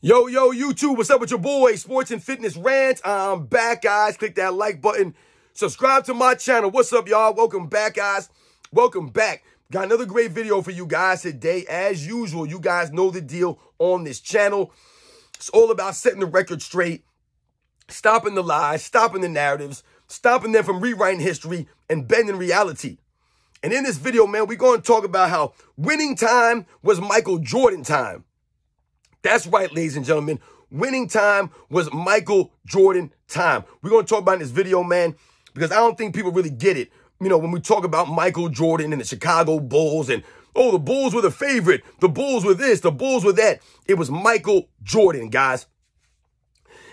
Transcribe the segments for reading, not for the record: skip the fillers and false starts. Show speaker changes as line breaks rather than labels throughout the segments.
Yo, YouTube, what's up with your boy, Sports and Fitness Rant? I'm back, guys. Click that like button. Subscribe to my channel. What's up, y'all? Welcome back, guys. Welcome back. Got another great video for you guys today. As usual, you guys know the deal on this channel. It's all about setting the record straight, stopping the lies, stopping the narratives, stopping them from rewriting history and bending reality. And in this video, man, we're going to talk about how winning time was Michael Jordan time. That's right, ladies and gentlemen. Winning time was Michael Jordan time. We're going to talk about in this video, man, because I don't think people really get it. You know, when we talk about Michael Jordan and the Chicago Bulls and, oh, the Bulls were the favorite. The Bulls were this, the Bulls were that. It was Michael Jordan, guys.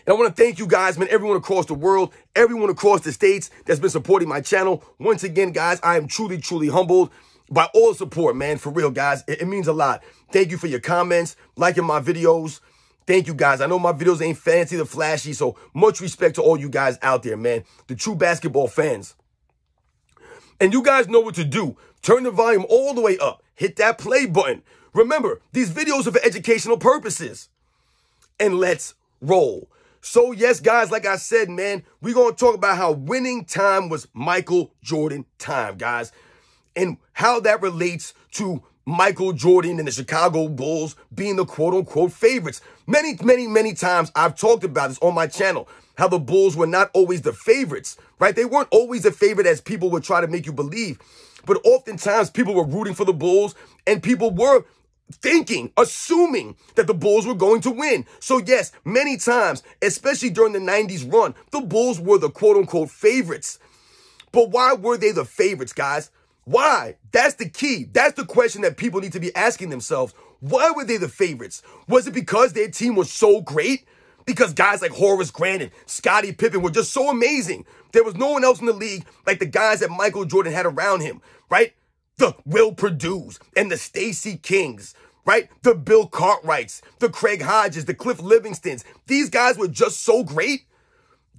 And I want to thank you guys, man, everyone across the world, everyone across the states that's been supporting my channel. Once again, guys, I am truly, truly humbled by all support, man, for real, guys. It means a lot. Thank you for your comments, liking my videos. Thank you, guys. I know my videos ain't fancy, they're flashy, so much respect to all you guys out there, man. The true basketball fans. And you guys know what to do. Turn the volume all the way up. Hit that play button. Remember, these videos are for educational purposes. And let's roll. So, yes, guys, like I said, man, we're going to talk about how winning time was Michael Jordan time, guys. And how that relates to Michael Jordan and the Chicago Bulls being the quote-unquote favorites. Many times I've talked about this on my channel, how the Bulls were not always the favorites, right? They weren't always the favorite as people would try to make you believe. But oftentimes people were rooting for the Bulls and people were thinking, assuming that the Bulls were going to win. So yes, many times, especially during the 90s run, the Bulls were the quote-unquote favorites. But why were they the favorites, guys? Why? That's the key. That's the question that people need to be asking themselves. Why were they the favorites? Was it because their team was so great? Because guys like Horace Grant and Scottie Pippen were just so amazing. There was no one else in the league like the guys that Michael Jordan had around him, right? The Will Perdue's and the Stacey Kings, right? The Bill Cartwrights, the Craig Hodges, the Cliff Livingstons. These guys were just so great.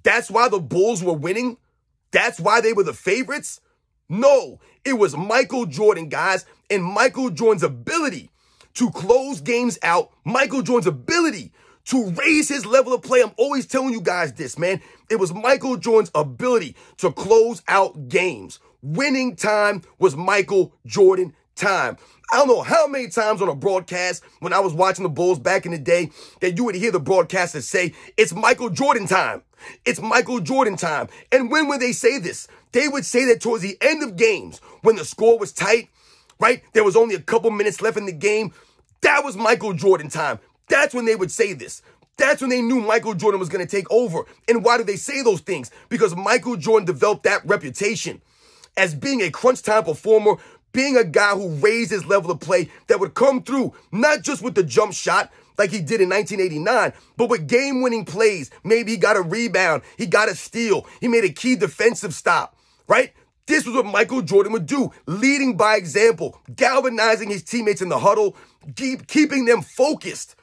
That's why the Bulls were winning. That's why they were the favorites. No, it was Michael Jordan, guys, and Michael Jordan's ability to close games out, Michael Jordan's ability to raise his level of play. I'm always telling you guys this, man. It was Michael Jordan's ability to close out games. Winning time was Michael Jordan time. I don't know how many times on a broadcast when I was watching the Bulls back in the day that you would hear the broadcasters say, it's Michael Jordan time. It's Michael Jordan time. And when would they say this? They would say that towards the end of games, when the score was tight, right? There was only a couple minutes left in the game. That was Michael Jordan time. That's when they would say this. That's when they knew Michael Jordan was going to take over. And why do they say those things? Because Michael Jordan developed that reputation as being a crunch time performer, being a guy who raised his level of play that would come through, not just with the jump shot like he did in 1989, but with game-winning plays. Maybe he got a rebound, he got a steal, he made a key defensive stop, right? This was what Michael Jordan would do, leading by example, galvanizing his teammates in the huddle, keeping them focused.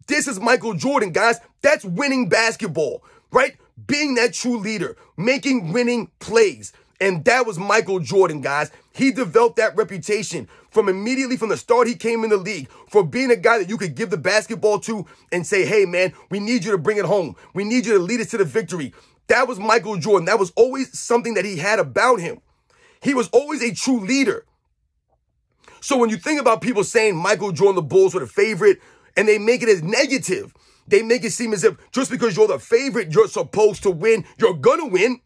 This is Michael Jordan, guys. That's winning basketball, right? Being that true leader, making winning plays. And that was Michael Jordan, guys. He developed that reputation from immediately from the start he came in the league for being a guy that you could give the basketball to and say, hey, man, we need you to bring it home. We need you to lead us to the victory. That was Michael Jordan. That was always something that he had about him. He was always a true leader. So when you think about people saying Michael Jordan, the Bulls were the favorite, and they make it as negative, they make it seem as if just because you're the favorite, you're supposed to win, you're going to win.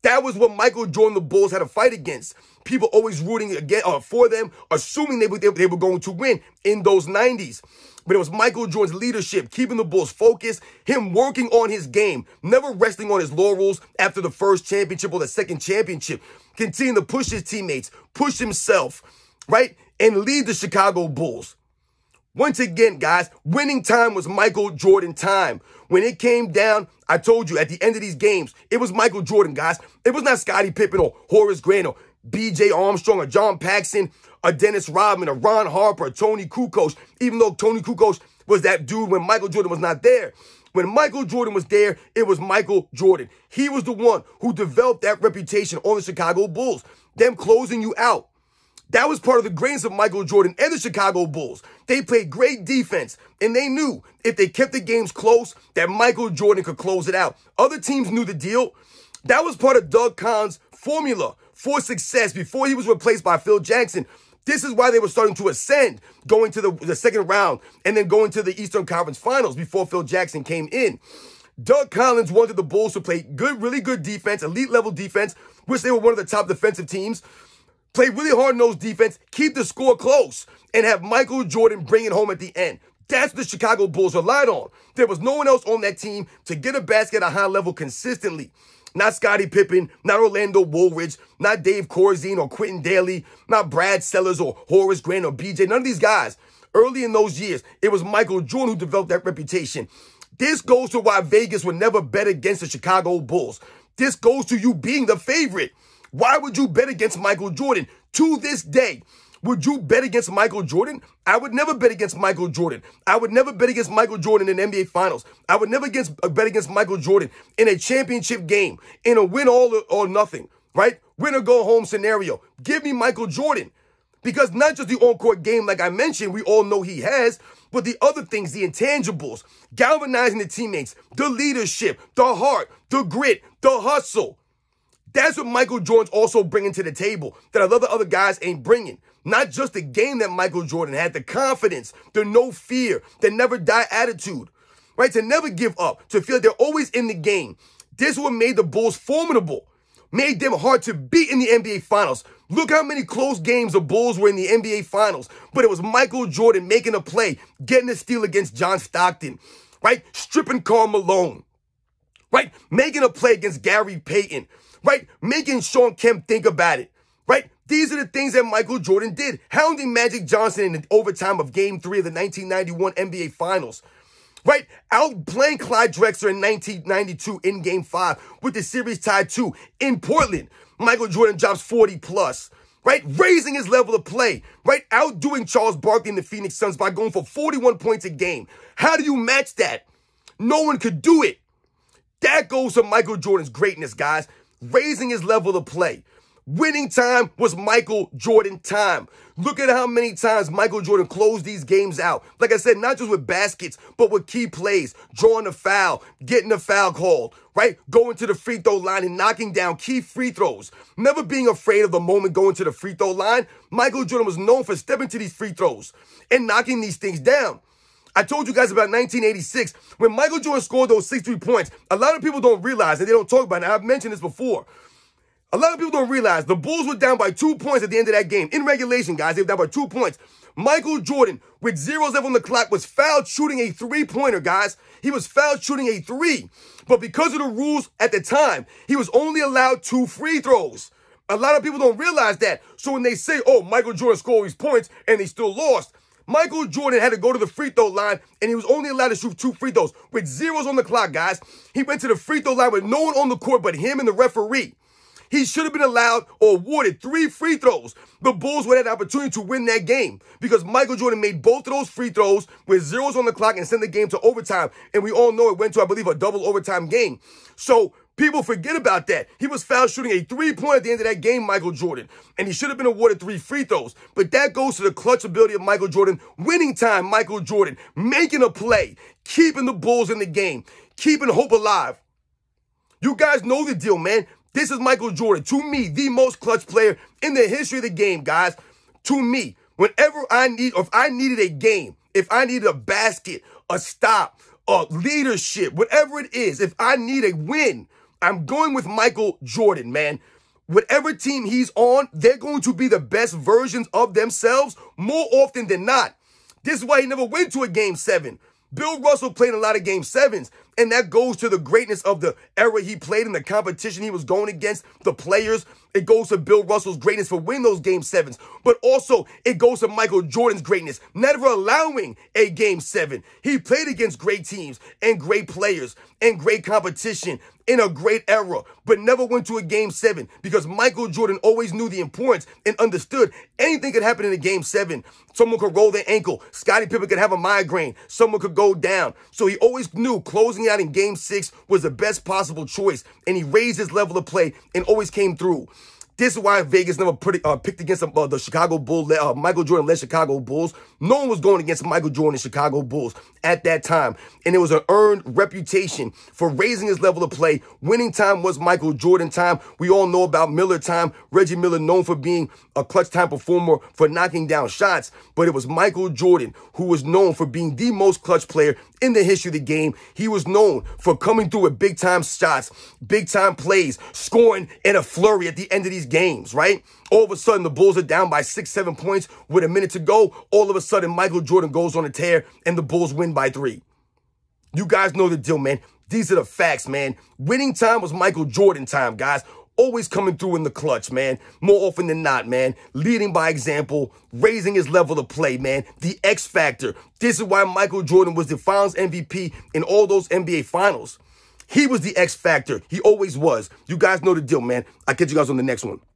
That was what Michael Jordan, the Bulls, had to fight against. People always rooting for them, assuming they were going to win in those 90s. But it was Michael Jordan's leadership, keeping the Bulls focused, him working on his game, never resting on his laurels after the first championship or the second championship, continuing to push his teammates, push himself, right, and lead the Chicago Bulls. Once again, guys, winning time was Michael Jordan time. When it came down, I told you, at the end of these games, it was Michael Jordan, guys. It was not Scottie Pippen or Horace Grant or B.J. Armstrong or John Paxson or Dennis Rodman or Ron Harper or Tony Kukoc, even though Tony Kukoc was that dude when Michael Jordan was not there. When Michael Jordan was there, it was Michael Jordan. He was the one who developed that reputation on the Chicago Bulls, them closing you out. That was part of the greatness of Michael Jordan and the Chicago Bulls. They played great defense, and they knew if they kept the games close, that Michael Jordan could close it out. Other teams knew the deal. That was part of Doug Collins' formula for success before he was replaced by Phil Jackson. This is why they were starting to ascend, going to the second round and then going to the Eastern Conference Finals before Phil Jackson came in. Doug Collins wanted the Bulls to play good, really good defense, elite level defense, which they were one of the top defensive teams. Play really hard-nosed defense, keep the score close, and have Michael Jordan bring it home at the end. That's what the Chicago Bulls relied on. There was no one else on that team to get a basket at a high level consistently. Not Scottie Pippen, not Orlando Woolridge, not Dave Corzine or Quentin Daly, not Brad Sellers or Horace Grant or BJ. None of these guys. Early in those years, it was Michael Jordan who developed that reputation. This goes to why Vegas would never bet against the Chicago Bulls. This goes to you being the favorite. Why would you bet against Michael Jordan? To this day, would you bet against Michael Jordan? I would never bet against Michael Jordan. I would never bet against Michael Jordan in the NBA Finals. I would never bet against Michael Jordan in a championship game, in a win all or nothing, right? Win or go home scenario. Give me Michael Jordan. Because not just the on-court game, like I mentioned, we all know he has, but the other things, the intangibles, galvanizing the teammates, the leadership, the heart, the grit, the hustle. That's what Michael Jordan's also bringing to the table that a lot of the other guys ain't bringing. Not just the game that Michael Jordan had, the confidence, the no fear, the never die attitude, right? To never give up, to feel they're always in the game. This is what made the Bulls formidable, made them hard to beat in the NBA Finals. Look how many close games the Bulls were in the NBA Finals, but it was Michael Jordan making a play, getting a steal against John Stockton, right? Stripping Karl Malone, right? Making a play against Gary Payton, right? Making Shawn Kemp think about it, right? These are the things that Michael Jordan did. Hounding Magic Johnson in the overtime of Game 3 of the 1991 NBA Finals, right? Outplaying Clyde Drexler in 1992 in Game 5 with the series tied 2 in Portland. Michael Jordan drops 40 plus, right? Raising his level of play, right? Outdoing Charles Barkley and the Phoenix Suns by going for 41 points a game. How do you match that? No one could do it. That goes to Michael Jordan's greatness, guys. Raising his level of play. Winning time was Michael Jordan time. Look at how many times Michael Jordan closed these games out. Like I said, not just with baskets, but with key plays, drawing a foul, getting a foul called, right? Going to the free throw line and knocking down key free throws. Never being afraid of the moment going to the free throw line. Michael Jordan was known for stepping to these free throws and knocking these things down. I told you guys about 1986, when Michael Jordan scored those 63 points. A lot of people don't realize, and they don't talk about it. I've mentioned this before. A lot of people don't realize the Bulls were down by 2 points at the end of that game. In regulation, guys, they were down by 2 points. Michael Jordan, with zeros left on the clock, was fouled shooting a three-pointer, guys. He was fouled shooting a three. But because of the rules at the time, he was only allowed 2 free throws. A lot of people don't realize that. So when they say, oh, Michael Jordan scored these points and they still lost, Michael Jordan had to go to the free throw line, and he was only allowed to shoot 2 free throws. With zeros on the clock, guys, he went to the free throw line with no one on the court but him and the referee. He should have been allowed or awarded 3 free throws. The Bulls would have had the opportunity to win that game because Michael Jordan made both of those free throws with zeros on the clock and sent the game to overtime. And we all know it went to, I believe, a double overtime game. So people forget about that. He was foul shooting a 3-pointer at the end of that game, Michael Jordan. And he should have been awarded 3 free throws. But that goes to the clutch ability of Michael Jordan. Winning time, Michael Jordan. Making a play. Keeping the Bulls in the game. Keeping hope alive. You guys know the deal, man. This is Michael Jordan, to me, the most clutch player in the history of the game, guys. To me, whenever if I needed a game, if I needed a basket, a stop, a leadership, whatever it is, if I need a win, I'm going with Michael Jordan, man. Whatever team he's on, they're going to be the best versions of themselves more often than not. This is why he never went to a Game 7. Bill Russell played a lot of Game 7s, and that goes to the greatness of the era he played in, the competition he was going against, the players. It goes to Bill Russell's greatness for winning those Game 7s, but also it goes to Michael Jordan's greatness, never allowing a Game 7. He played against great teams and great players and great competition in a great era, but never went to a Game 7 because Michael Jordan always knew the importance and understood anything could happen in a Game 7. Someone could roll their ankle. Scottie Pippen could have a migraine. Someone could go down. So he always knew closing out in Game 6 was the best possible choice, and he raised his level of play and always came through. This is why Vegas never picked against the Chicago Bulls, Michael Jordan-led Chicago Bulls. No one was going against Michael Jordan and Chicago Bulls at that time. And it was an earned reputation for raising his level of play. Winning time was Michael Jordan time. We all know about Miller time. Reggie Miller known for being a clutch time performer, for knocking down shots. But it was Michael Jordan who was known for being the most clutch player in the history of the game. He was known for coming through with big-time shots, big-time plays, scoring in a flurry at the end of these games, right? All of a sudden, the Bulls are down by 6, 7 points with a minute to go. All of a sudden, Michael Jordan goes on a tear, and the Bulls win by 3. You guys know the deal, man. These are the facts, man. Winning time was Michael Jordan time, guys. Always coming through in the clutch, man. More often than not, man. Leading by example, raising his level of play, man. The X factor. This is why Michael Jordan was the Finals MVP in all those NBA Finals. He was the X factor. He always was. You guys know the deal, man. I'll catch you guys on the next one.